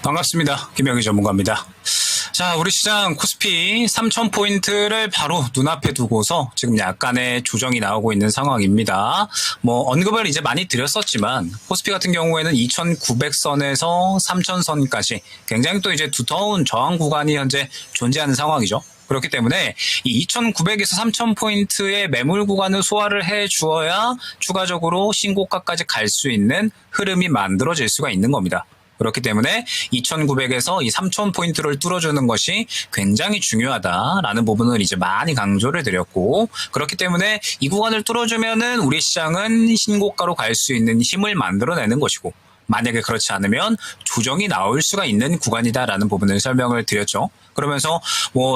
반갑습니다. 김영희 전문가입니다. 자, 우리 시장 코스피 3,000포인트를 바로 눈앞에 두고서 지금 약간의 조정이 나오고 있는 상황입니다. 언급을 이제 많이 드렸었지만 코스피 같은 경우에는 2,900선에서 3,000선까지 굉장히 또 이제 두터운 저항 구간이 현재 존재하는 상황이죠. 그렇기 때문에 이 2,900에서 3,000포인트의 매물 구간을 소화를 해 주어야 추가적으로 신고가까지 갈 수 있는 흐름이 만들어질 수가 있는 겁니다. 그렇기 때문에 2,900에서 이 3,000포인트를 뚫어주는 것이 굉장히 중요하다라는 부분을 이제 많이 강조를 드렸고, 그렇기 때문에 이 구간을 뚫어주면은 우리 시장은 신고가로 갈 수 있는 힘을 만들어내는 것이고, 만약에 그렇지 않으면 조정이 나올 수가 있는 구간이다라는 부분을 설명을 드렸죠. 그러면서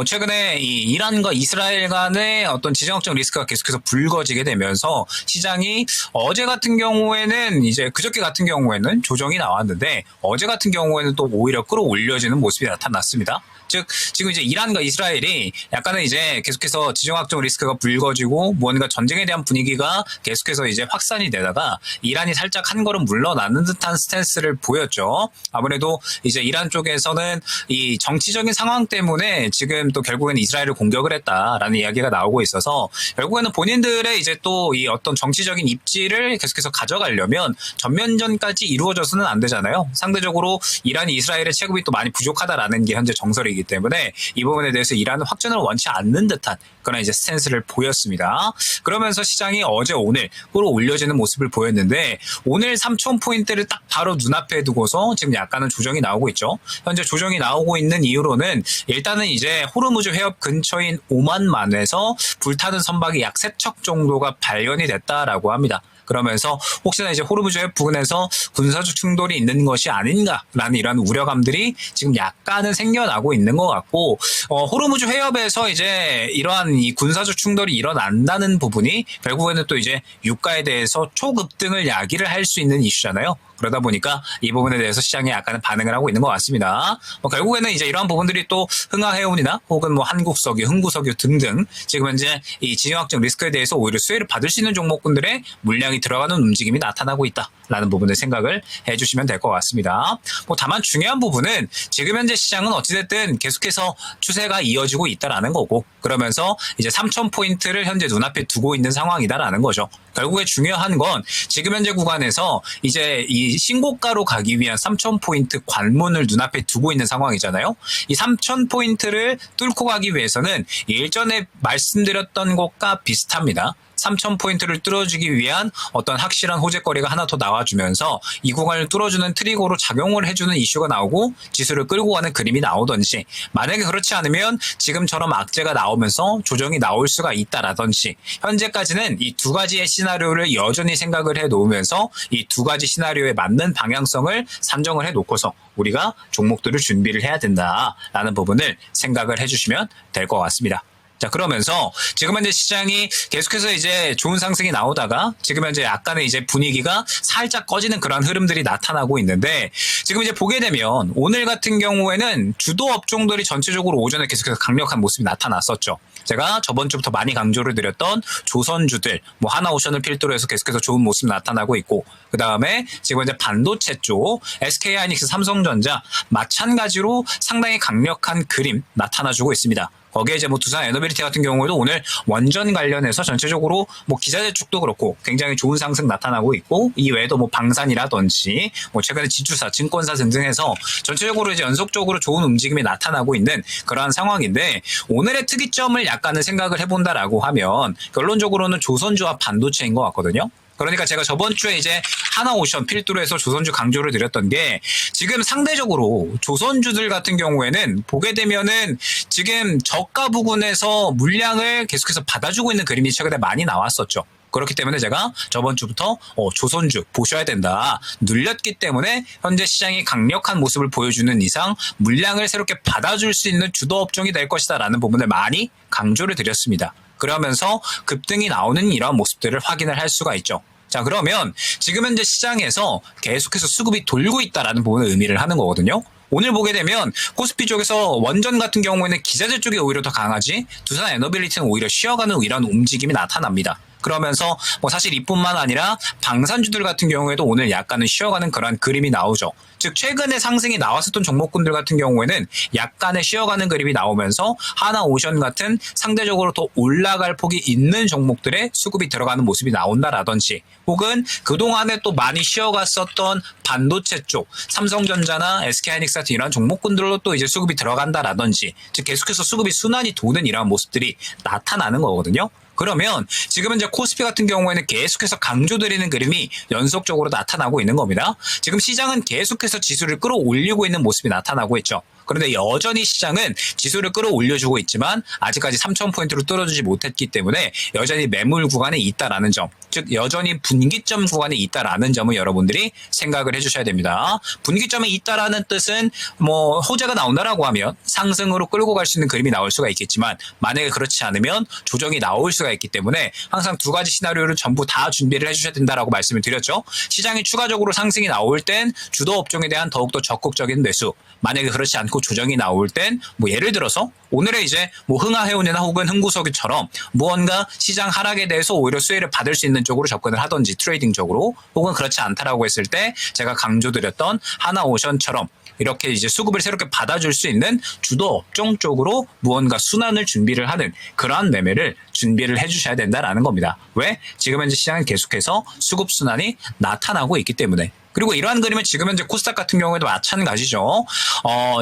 최근에 이 이란과 이스라엘 간의 어떤 지정학적 리스크가 계속해서 불거지게 되면서 시장이 어제 같은 경우에는 이제 그저께 같은 경우에는 조정이 나왔는데 어제 같은 경우에는 또 오히려 끌어올려지는 모습이 나타났습니다. 즉 지금 이제 이란과 이스라엘이 약간은 이제 계속해서 지정학적 리스크가 불거지고 뭔가 전쟁에 대한 분위기가 계속해서 이제 확산이 되다가 이란이 살짝 한 걸음 물러나는 듯한 스탠스를 보였죠. 아무래도 이제 이란 쪽에서는 이 정치적인 상황 때문에 지금 또 결국에는 이스라엘을 공격을 했다라는 이야기가 나오고 있어서 결국에는 본인들의 이제 또 이 어떤 정치적인 입지를 계속해서 가져가려면 전면전까지 이루어져서는 안 되잖아요. 상대적으로 이란이 이스라엘의 체급이 또 많이 부족하다라는 게 현재 정설이기 때문에 이 부분에 대해서 이란은 확전을 원치 않는 듯한 그런 이제 스탠스를 보였습니다. 그러면서 시장이 어제 오늘 끌어올려지는 모습을 보였는데 오늘 3,000포인트를 딱 바로 눈앞에 두고서 지금 약간은 조정이 나오고 있죠. 현재 조정이 나오고 있는 이유로는 일단은 이제 호르무즈 해협 근처인 오만만에서 불타는 선박이 약 3척 정도가 발견이 됐다라고 합니다. 그러면서 혹시나 이제 호르무즈 해협 부근에서 군사적 충돌이 있는 것이 아닌가라는 이런 우려감들이 지금 약간은 생겨나고 있는 것 같고, 호르무즈 해협에서 이제 이러한 이 군사적 충돌이 일어난다는 부분이 결국에는 또 이제 유가에 대해서 초급등을 야기를 할 수 있는 이슈잖아요. 그러다 보니까 이 부분에 대해서 시장이 약간은 반응을 하고 있는 것 같습니다. 결국에는 이제 이러한 부분들이 또 흥하해운이나 혹은 한국석유, 흥구석유 등등 지금 현재 이 지정학적 리스크에 대해서 오히려 수혜를 받을 수 있는 종목군들의 물량이 들어가는 움직임이 나타나고 있다라는 부분을 생각을 해주시면 될 것 같습니다. 다만 중요한 부분은 지금 현재 시장은 어찌됐든 계속해서 추세가 이어지고 있다라는 거고, 그러면서 이제 3,000포인트를 현재 눈앞에 두고 있는 상황이다라는 거죠. 결국에 중요한 건 지금 현재 구간에서 이제 이 신고가로 가기 위한 3,000포인트 관문을 눈앞에 두고 있는 상황이잖아요. 이 3,000포인트를 뚫고 가기 위해서는 일전에 말씀드렸던 것과 비슷합니다. 3,000포인트를 뚫어주기 위한 어떤 확실한 호재거리가 하나 더 나와주면서 이 구간을 뚫어주는 트리거로 작용을 해주는 이슈가 나오고 지수를 끌고 가는 그림이 나오든지, 만약에 그렇지 않으면 지금처럼 악재가 나오면서 조정이 나올 수가 있다라든지, 현재까지는 이 두 가지의 시나리오를 여전히 생각을 해놓으면서 이 두 가지 시나리오에 맞는 방향성을 산정을 해놓고서 우리가 종목들을 준비를 해야 된다라는 부분을 생각을 해주시면 될 것 같습니다. 자, 그러면서 지금 현재 시장이 계속해서 이제 좋은 상승이 나오다가 지금 현재 약간의 이제 분위기가 살짝 꺼지는 그런 흐름들이 나타나고 있는데, 지금 이제 보게 되면 오늘 같은 경우에는 주도 업종들이 전체적으로 오전에 계속해서 강력한 모습이 나타났었죠. 제가 저번 주부터 많이 강조를 드렸던 조선주들, 하나오션을 필두로 해서 계속해서 좋은 모습이 나타나고 있고, 그 다음에 지금 현재 반도체 쪽 SK하이닉스, 삼성전자 마찬가지로 상당히 강력한 그림 나타나주고 있습니다. 거기에 이제 두산 에너빌리티 같은 경우에도 오늘 원전 관련해서 전체적으로 기자재 쪽도 그렇고 굉장히 좋은 상승 나타나고 있고, 이 외에도 방산이라든지 최근에 지주사, 증권사 등등해서 전체적으로 이제 연속적으로 좋은 움직임이 나타나고 있는 그러한 상황인데, 오늘의 특이점을 약간은 생각을 해본다라고 하면 결론적으로는 조선주와 반도체인 것 같거든요. 그러니까 제가 저번 주에 이제 하나오션 필두로 해서 조선주 강조를 드렸던 게, 지금 상대적으로 조선주들 같은 경우에는 보게 되면은 지금 저가 부근에서 물량을 계속해서 받아주고 있는 그림이 최근에 많이 나왔었죠. 그렇기 때문에 제가 저번 주부터 조선주 보셔야 된다, 눌렸기 때문에 현재 시장이 강력한 모습을 보여주는 이상 물량을 새롭게 받아줄 수 있는 주도 업종이 될 것이다 라는 부분을 많이 강조를 드렸습니다. 그러면서 급등이 나오는 이러한 모습들을 확인을 할 수가 있죠. 자, 그러면 지금 현재 시장에서 계속해서 수급이 돌고 있다라는 부분을 의미를 하는 거거든요. 오늘 보게 되면 코스피 쪽에서 원전 같은 경우에는 기자재 쪽이 오히려 더 강하지, 두산 에너빌리티는 오히려 쉬어가는 이런 움직임이 나타납니다. 그러면서 뭐 사실 이뿐만 아니라 방산주들 같은 경우에도 오늘 약간은 쉬어가는 그런 그림이 나오죠. 즉 최근에 상승이 나왔었던 종목군들 같은 경우에는 약간의 쉬어가는 그림이 나오면서 하나오션 같은 상대적으로 더 올라갈 폭이 있는 종목들의 수급이 들어가는 모습이 나온다라든지, 혹은 그동안에 또 많이 쉬어갔었던 반도체 쪽, 삼성전자나 SK하이닉스 같은 이런 종목군들로 또 이제 수급이 들어간다라든지, 즉 계속해서 수급이 순환이 도는 이러한 모습들이 나타나는 거거든요. 그러면 지금은 이제 코스피 같은 경우에는 계속해서 강조드리는 그림이 연속적으로 나타나고 있는 겁니다. 지금 시장은 계속해서 지수를 끌어올리고 있는 모습이 나타나고 있죠. 그런데 여전히 시장은 지수를 끌어올려주고 있지만 아직까지 3,000포인트로 뚫어주지 못했기 때문에 여전히 매물 구간에 있다라는 점, 즉 여전히 분기점 구간에 있다라는 점을 여러분들이 생각을 해주셔야 됩니다. 분기점에 있다라는 뜻은 뭐 호재가 나온다라고 하면 상승으로 끌고 갈 수 있는 그림이 나올 수가 있겠지만, 만약에 그렇지 않으면 조정이 나올 수가 있기 때문에 항상 두 가지 시나리오를 전부 다 준비를 해주셔야 된다라고 말씀을 드렸죠. 시장이 추가적으로 상승이 나올 땐 주도 업종에 대한 더욱더 적극적인 매수, 만약에 그렇지 않고 조정이 나올 땐 뭐 예를 들어서 오늘의 이제 뭐 흥하해운이나 혹은 흥구석유처럼 무언가 시장 하락에 대해서 오히려 수혜를 받을 수 있는 쪽으로 접근을 하든지, 트레이딩적으로, 혹은 그렇지 않다라고 했을 때 제가 강조드렸던 하나오션처럼 이렇게 이제 수급을 새롭게 받아줄 수 있는 주도 업종 쪽으로 무언가 순환을 준비를 하는 그러한 매매를 준비를 해주셔야 된다라는 겁니다. 왜? 지금 현재 시장은 계속해서 수급 순환이 나타나고 있기 때문에. 그리고 이러한 그림은 지금 현재 코스닥 같은 경우에도 마찬가지죠.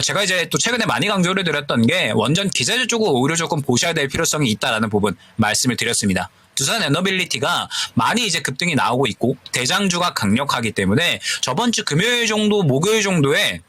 제가 이제 또 최근에 많이 강조를 드렸던 게 원전 기자재 쪽을 오히려 조금 보셔야 될 필요성이 있다라는 부분 말씀을 드렸습니다. 두산 에너빌리티가 많이 이제 급등이 나오고 있고 대장주가 강력하기 때문에 저번 주 금요일 정도, 목요일 정도에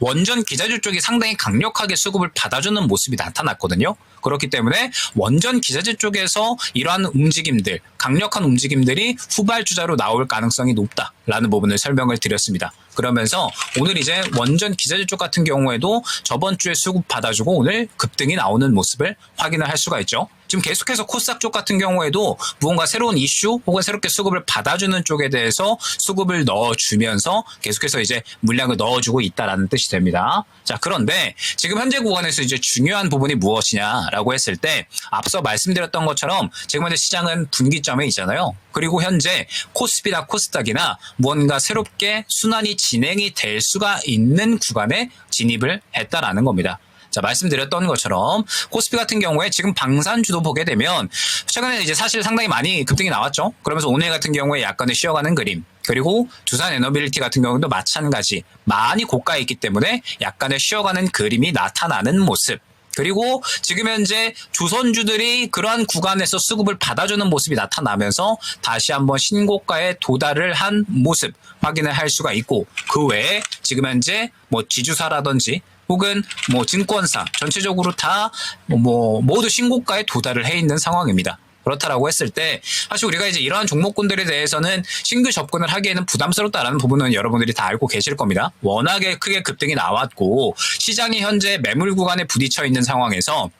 원전 기자재 쪽이 상당히 강력하게 수급을 받아주는 모습이 나타났거든요. 그렇기 때문에 원전 기자재 쪽에서 이러한 움직임들, 강력한 움직임들이 후발주자로 나올 가능성이 높다라는 부분을 설명을 드렸습니다. 그러면서 오늘 이제 원전 기자재 쪽 같은 경우에도 저번 주에 수급 받아주고 오늘 급등이 나오는 모습을 확인을 할 수가 있죠. 지금 계속해서 코스닥 쪽 같은 경우에도 무언가 새로운 이슈 혹은 새롭게 수급을 받아주는 쪽에 대해서 수급을 넣어주면서 계속해서 이제 물량을 넣어주고 있다라는 뜻이 됩니다. 자, 그런데 지금 현재 구간에서 이제 중요한 부분이 무엇이냐라고 했을 때 앞서 말씀드렸던 것처럼 지금 현재 시장은 분기점에 있잖아요. 그리고 현재 코스피나 코스닥이나 무언가 새롭게 순환이 진행이 될 수가 있는 구간에 진입을 했다라는 겁니다. 자, 말씀드렸던 것처럼 코스피 같은 경우에 지금 방산주도 보게 되면 최근에 이제 사실 상당히 많이 급등이 나왔죠. 그러면서 오늘 같은 경우에 약간의 쉬어가는 그림, 그리고 두산 에너빌리티 같은 경우도 마찬가지 많이 고가에 있기 때문에 약간의 쉬어가는 그림이 나타나는 모습. 그리고 지금 현재 조선주들이 그러한 구간에서 수급을 받아주는 모습이 나타나면서 다시 한번 신고가에 도달을 한 모습 확인을 할 수가 있고, 그 외에 지금 현재 뭐 지주사라든지 혹은 뭐 증권사 전체적으로 다 모두 신고가에 도달을 해 있는 상황입니다. 그렇다라고 했을 때 사실 우리가 이제 이러한 종목군들에 대해서는 신규 접근을 하기에는 부담스럽다라는 부분은 여러분들이 다 알고 계실 겁니다. 워낙에 크게 급등이 나왔고 시장이 현재 매물 구간에 부딪혀 있는 상황에서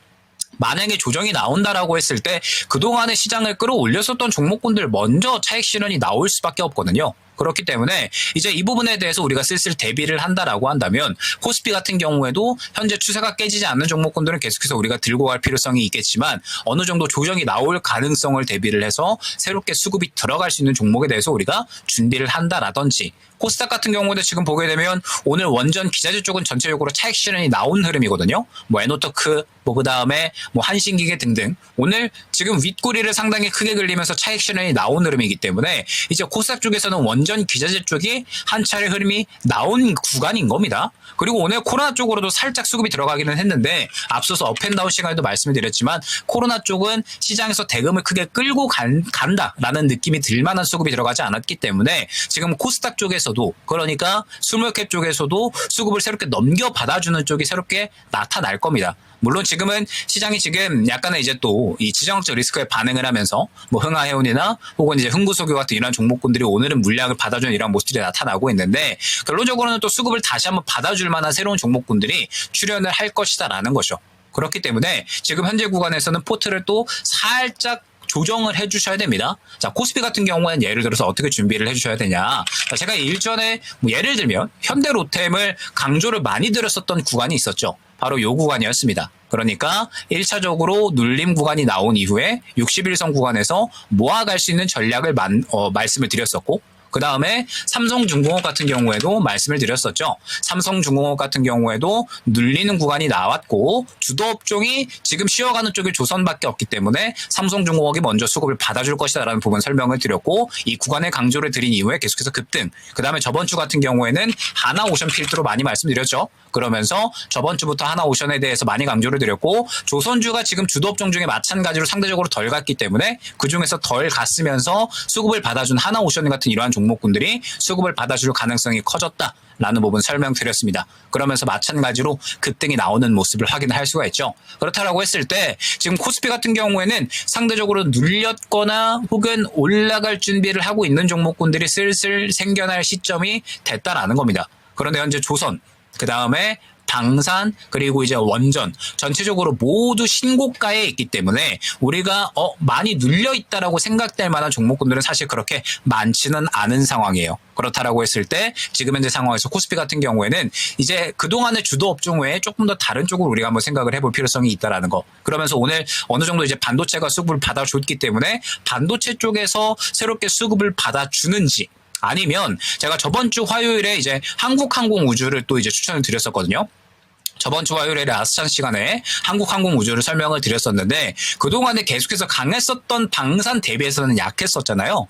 만약에 조정이 나온다라고 했을 때 그동안의 시장을 끌어올렸었던 종목군들 먼저 차익 실현이 나올 수밖에 없거든요. 그렇기 때문에 이제 이 부분에 대해서 우리가 슬슬 대비를 한다라고 한다면 코스피 같은 경우에도 현재 추세가 깨지지 않는 종목군들은 계속해서 우리가 들고 갈 필요성이 있겠지만 어느 정도 조정이 나올 가능성을 대비를 해서 새롭게 수급이 들어갈 수 있는 종목에 대해서 우리가 준비를 한다라든지, 코스닥 같은 경우도 지금 보게 되면 오늘 원전 기자재 쪽은 전체적으로 차익 실현이 나온 흐름이거든요. 뭐 에노터크, 뭐 그다음에 뭐 한신기계 등등 오늘 지금 윗꼬리를 상당히 크게 그리면서 차익 실현이 나온 흐름이기 때문에 이제 코스닥 쪽에서는 원전 기자재 쪽이 한 차례 흐름이 나온 구간인 겁니다. 그리고 오늘 코로나 쪽으로도 살짝 수급이 들어가기는 했는데 앞서서 업앤다운 시간에도 말씀을 드렸지만 코로나 쪽은 시장에서 대금을 크게 끌고 간다라는 느낌이 들 만한 수급이 들어가지 않았기 때문에 지금 코스닥 쪽에서도, 그러니까 스몰캡 쪽에서도 수급을 새롭게 넘겨받아주는 쪽이 새롭게 나타날 겁니다. 물론 지금은 시장이 지금 약간의 이제 또 이 지정학적 리스크에 반응을 하면서 뭐 흥하해운이나 혹은 이제 흥구석유 같은 이런 종목군들이 오늘은 물량을 받아주는 이런 모습들이 나타나고 있는데 결론적으로는 또 수급을 다시 한번 받아줄 만한 새로운 종목군들이 출현을 할 것이다라는 거죠. 그렇기 때문에 지금 현재 구간에서는 포트를 또 살짝 조정을 해주셔야 됩니다. 자, 코스피 같은 경우에는 예를 들어서 어떻게 준비를 해주셔야 되냐. 자, 제가 일전에 뭐 예를 들면 현대로템을 강조를 많이 드렸었던 구간이 있었죠. 바로 요 구간이었습니다. 그러니까 1차적으로 눌림 구간이 나온 이후에 61선 구간에서 모아갈 수 있는 전략을 말씀을 드렸었고, 그 다음에 삼성중공업 같은 경우에도 말씀을 드렸었죠. 삼성중공업 같은 경우에도 눌리는 구간이 나왔고 주도 업종이 지금 쉬어가는 쪽이 조선밖에 없기 때문에 삼성중공업이 먼저 수급을 받아줄 것이다라는 부분 설명을 드렸고, 이 구간에 강조를 드린 이후에 계속해서 급등. 그 다음에 저번 주 같은 경우에는 하나오션 필두로 많이 말씀드렸죠. 그러면서 저번 주부터 하나오션에 대해서 많이 강조를 드렸고, 조선주가 지금 주도 업종 중에 마찬가지로 상대적으로 덜 갔기 때문에 그 중에서 덜 갔으면서 수급을 받아준 하나오션 같은 이러한 종목군들이 수급을 받아줄 가능성이 커졌다라는 부분 설명드렸습니다. 그러면서 마찬가지로 급등이 나오는 모습을 확인할 수가 있죠. 그렇다라고 했을 때 지금 코스피 같은 경우에는 상대적으로 눌렸거나 혹은 올라갈 준비를 하고 있는 종목군들이 슬슬 생겨날 시점이 됐다라는 겁니다. 그런데 현재 조선, 그 다음에 당산, 그리고 이제 원전 전체적으로 모두 신고가에 있기 때문에 우리가 많이 눌려 있다라고 생각될 만한 종목군들은 사실 그렇게 많지는 않은 상황이에요. 그렇다라고 했을 때 지금 현재 상황에서 코스피 같은 경우에는 이제 그동안의 주도 업종 외에 조금 더 다른 쪽으로 우리가 한번 생각을 해볼 필요성이 있다라는 거. 그러면서 오늘 어느 정도 이제 반도체가 수급을 받아줬기 때문에 반도체 쪽에서 새롭게 수급을 받아주는지, 아니면 제가 저번 주 화요일에 이제 한국항공우주를 또 이제 추천을 드렸었거든요. 저번 주 화요일에 라스찬 시간에 한국항공우주를 설명을 드렸었는데 그동안에 계속해서 강했었던 방산 대비해서는 약했었잖아요.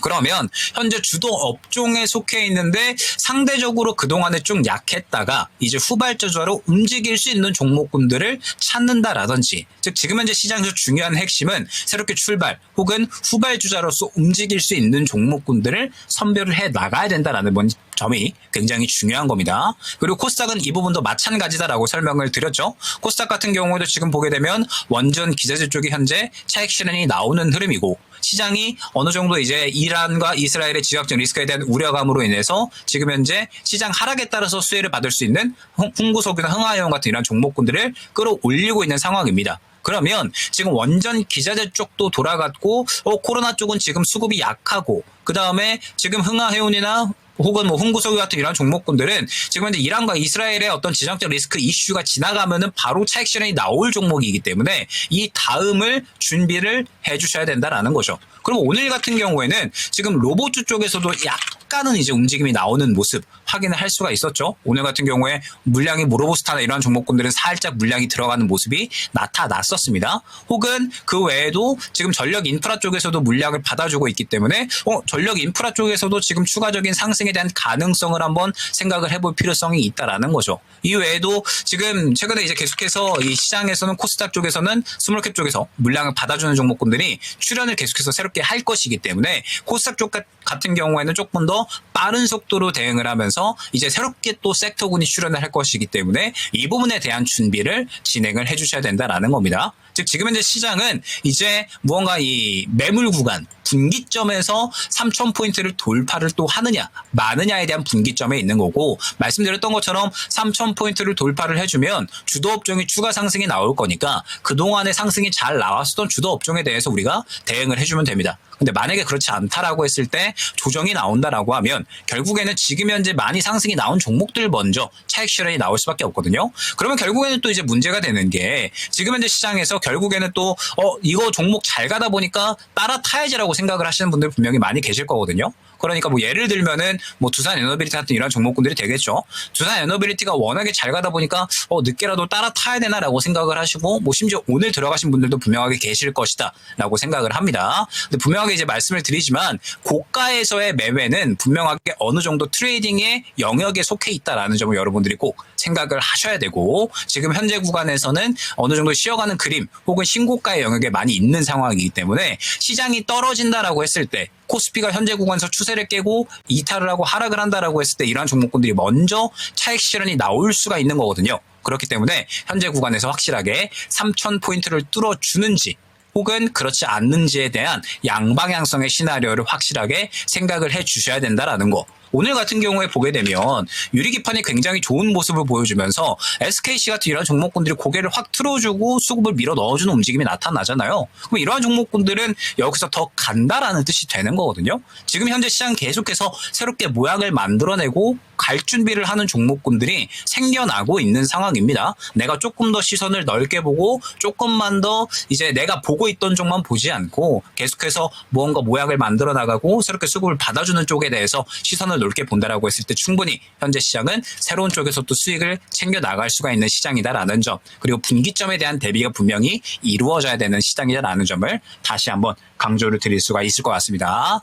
그러면 현재 주도 업종에 속해 있는데 상대적으로 그동안에 좀 약했다가 이제 후발주자로 움직일 수 있는 종목군들을 찾는다라든지, 즉 지금 현재 시장에서 중요한 핵심은 새롭게 출발 혹은 후발주자로서 움직일 수 있는 종목군들을 선별을 해 나가야 된다라는 점이 굉장히 중요한 겁니다. 그리고 코스닥은 이 부분도 마찬가지다라고 설명을 드렸죠. 코스닥 같은 경우에도 지금 보게 되면 원전 기자재 쪽이 현재 차익 실현이 나오는 흐름이고, 시장이 어느 정도 이제 이란과 이스라엘의 지역적 리스크에 대한 우려감으로 인해서 지금 현재 시장 하락에 따라서 수혜를 받을 수 있는 홍구석이나 흥하여용 같은 이런 종목군들을 끌어올리고 있는 상황입니다. 그러면 지금 원전 기자재 쪽도 돌아갔고 코로나 쪽은 지금 수급이 약하고, 그 다음에 지금 흥하해운이나 혹은 뭐 홍구석유 같은 이런 종목군들은 지금 현재 이란과 이스라엘의 어떤 지정적 리스크 이슈가 지나가면은 바로 차익 실현이 나올 종목이기 때문에 이 다음을 준비를 해주셔야 된다라는 거죠. 그럼 오늘 같은 경우에는 지금 로봇주 쪽에서도 약간은 이제 움직임이 나오는 모습 확인을 할 수가 있었죠. 오늘 같은 경우에 물량이 로보스타나 이러한 종목군들은 살짝 물량이 들어가는 모습이 나타났었습니다. 혹은 그 외에도 지금 전력 인프라 쪽에서도 물량을 받아주고 있기 때문에 전력 인프라 쪽에서도 지금 추가적인 상승에 대한 가능성을 한번 생각을 해볼 필요성이 있다라는 거죠. 이 외에도 지금 최근에 이제 계속해서 이 시장에서는 코스닥 쪽에서는 스몰캡 쪽에서 물량을 받아주는 종목군들이 출현을 계속해서 새롭게 할 것이기 때문에 코스닥 쪽 같은 경우에는 조금 더 빠른 속도로 대응을 하면서 이제 새롭게 또 섹터군이 출현을 할 것이기 때문에 이 부분에 대한 준비를 진행을 해주셔야 된다라는 겁니다. 즉 지금 현재 시장은 이제 무언가 이 매물 구간 분기점에서 3,000포인트를 돌파를 또 하느냐 마느냐에 대한 분기점에 있는 거고, 말씀드렸던 것처럼 3,000포인트를 돌파를 해주면 주도 업종이 추가 상승이 나올 거니까 그동안의 상승이 잘 나왔었던 주도 업종에 대해서 우리가 대응을 해주면 됩니다. 근데 만약에 그렇지 않다라고 했을 때 조정이 나온다라고 하면 결국에는 지금 현재 많이 상승이 나온 종목들 먼저 차익 실현이 나올 수밖에 없거든요. 그러면 결국에는 또 이제 문제가 되는 게 지금 현재 시장에서 결국에는 또 이거 종목 잘 가다 보니까 따라 타야지라고 생각을 하시는 분들 분명히 많이 계실 거거든요. 그러니까 뭐 예를 들면은 뭐 두산 에너빌리티 같은 이런 종목군들이 되겠죠. 두산 에너빌리티가 워낙에 잘 가다 보니까 늦게라도 따라 타야 되나라고 생각을 하시고, 뭐 심지어 오늘 들어가신 분들도 분명하게 계실 것이다라고 생각을 합니다. 근데 분명하게 이제 말씀을 드리지만 고가에서의 매매는 분명하게 어느 정도 트레이딩의 영역에 속해 있다라는 점을 여러분들이 꼭 생각을 하셔야 되고, 지금 현재 구간에서는 어느 정도 쉬어가는 그림 혹은 신고가의 영역에 많이 있는 상황이기 때문에 시장이 떨어진다라고 했을 때 코스피가 현재 구간에서 추세를 깨고 이탈을 하고 하락을 한다라고 했을 때 이러한 종목군들이 먼저 차익 실현이 나올 수가 있는 거거든요. 그렇기 때문에 현재 구간에서 확실하게 3,000포인트를 뚫어주는지 혹은 그렇지 않는지에 대한 양방향성의 시나리오를 확실하게 생각을 해 주셔야 된다라는 거. 오늘 같은 경우에 보게 되면 유리기판이 굉장히 좋은 모습을 보여주면서 SKC 같은 이런 종목군들이 고개를 확 틀어주고 수급을 밀어 넣어주는 움직임이 나타나잖아요. 그럼 이러한 종목군들은 여기서 더 간다라는 뜻이 되는 거거든요. 지금 현재 시장 계속해서 새롭게 모양을 만들어내고 갈 준비를 하는 종목군들이 생겨나고 있는 상황입니다. 내가 조금 더 시선을 넓게 보고 조금만 더 이제 내가 보고 있던 쪽만 보지 않고 계속해서 무언가 모양을 만들어 나가고 새롭게 수급을 받아주는 쪽에 대해서 시선을 넓게 본다라고 했을 때 충분히 현재 시장은 새로운 쪽에서 또 수익을 챙겨 나갈 수가 있는 시장이다라는 점, 그리고 분기점에 대한 대비가 분명히 이루어져야 되는 시장이다라는 점을 다시 한번 강조를 드릴 수가 있을 것 같습니다.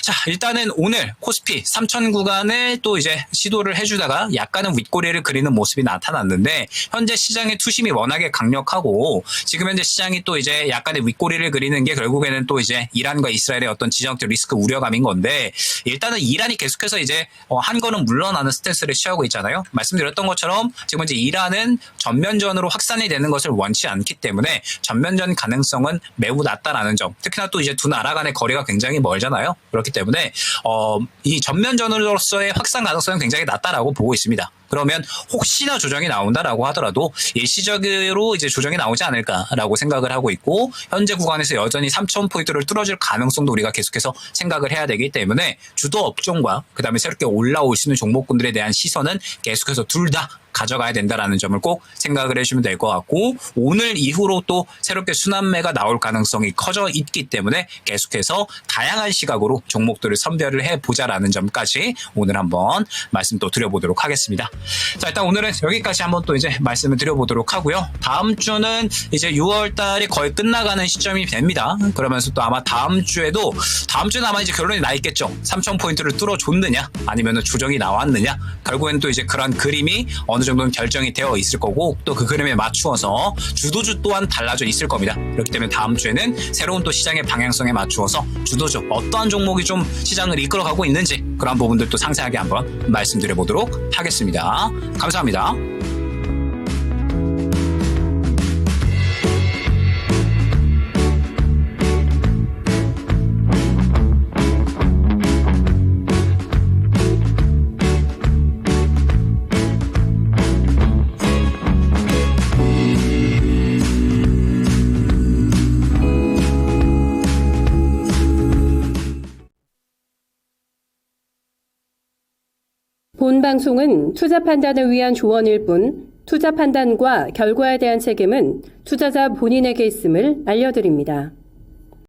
자, 일단은 오늘 코스피 3천 구간을 또 이제 시도를 해주다가 약간은 윗꼬리를 그리는 모습이 나타났는데, 현재 시장의 투심이 워낙에 강력하고 지금 현재 시장이 또 이제 약간의 윗꼬리를 그리는 게 결국에는 또 이제 이란과 이스라엘의 어떤 지정학적 리스크 우려감인 건데, 일단은 이란이 계속해서 이제 한 거는 물러나는 스탠스를 취하고 있잖아요. 말씀드렸던 것처럼 지금 이제 이란은 전면전으로 확산이 되는 것을 원치 않기 때문에 전면전 가능성은 매우 낮다라는 점, 특히나 또 이제 두 나라 간의 거리가 굉장히 멀잖아요. 그렇기 때문에 이 전면전으로서의 확산 가능성은 굉장히 낮다라고 보고 있습니다. 그러면 혹시나 조정이 나온다라고 하더라도 일시적으로 이제 조정이 나오지 않을까라고 생각을 하고 있고, 현재 구간에서 여전히 3,000포인트를 뚫어줄 가능성도 우리가 계속해서 생각을 해야 되기 때문에 주도 업종과 그다음에 새롭게 올라올 수 있는 종목군들에 대한 시선은 계속해서 둘 다 가져가야 된다라는 점을 꼭 생각을 해주시면 될 것 같고, 오늘 이후로 또 새롭게 순환매가 나올 가능성이 커져 있기 때문에 계속해서 다양한 시각으로 종목들을 선별을 해보자라는 점까지 오늘 한번 말씀 또 드려보도록 하겠습니다. 자, 일단 오늘은 여기까지 한번 또 이제 말씀을 드려보도록 하고요. 다음 주는 이제 6월 달이 거의 끝나가는 시점이 됩니다. 그러면서 또 아마 다음 주는 아마 이제 결론이 나 있겠죠. 3,000포인트를 뚫어줬느냐 아니면은 조정이 나왔느냐, 결국엔 또 이제 그런 그림이 어느 정도는 결정이 되어 있을 거고, 또 그 그림에 맞추어서 주도주 또한 달라져 있을 겁니다. 그렇기 때문에 다음 주에는 새로운 또 시장의 방향성에 맞추어서 주도주 어떠한 종목이 좀 시장을 이끌어가고 있는지 그런 부분들도 상세하게 한번 말씀드려 보도록 하겠습니다. 감사합니다. 본 방송은 투자 판단을 위한 조언일 뿐, 투자 판단과 결과에 대한 책임은 투자자 본인에게 있음을 알려드립니다.